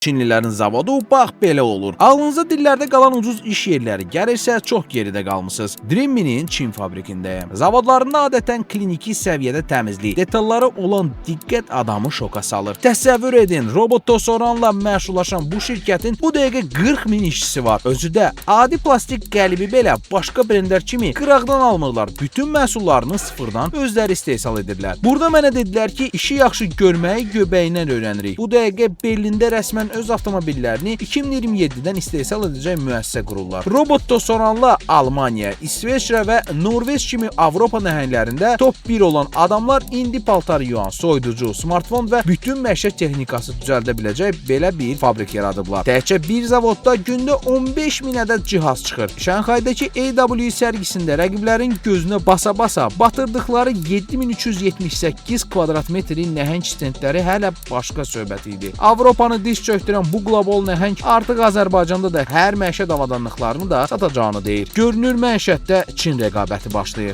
Çinlilərin zavodu bax belə olur. Ağlınıza dillərdə qalan ucuz iş yerləri gəlirsə çox geridə qalmısınız. Dreaminin Çin fabrikindəyəm. Zavodlarında adətən kliniki səviyyədə təmizlik, detallara olan diqqət adamı şoka salır. Təsəvvür edin, robot tosoranla məşğullaşan bu şirkətin bu dəqiqə 40 min işçisi var. Özü də adi plastik qəlibi belə başqa brendlər kimi qıraqdan almırlar. Bütün məhsullarını sıfırdan özləri istehsal edirlər. Burada mənə dedilər ki, işi yaxşı görməyi göbəyindən öyrənirik. Bu dəqiqə Berlində rəsmən öz avtomobillərini 2027-dən istehsal edəcək müəssisə qururlar. Robot tosoranla Almaniya, İsveçrə və Norveç kimi Avropa nəhənglərində top 1 olan adamlar indi paltar yuyan, soyuducu, smartfon və bütün məişət texnikası düzəldə biləcək belə bir fabrik yaradıblar. Təkcə bir zavodda gündə 15 min ədəd cihaz çıxır. Şanxaydakı AW sərgisində rəqiblərin gözünə basa-basa batırdıqları 7378 kvadrat metrin nəhəng stendləri hələ başqa söhbət idi. Avropanı diz çöktürən bu qlobal nəhəng artıq Azərbaycanda da hər məişət avadanlıqlarını da satacağını deyir. Görünür məişətdə Çin rəqabəti başlayır.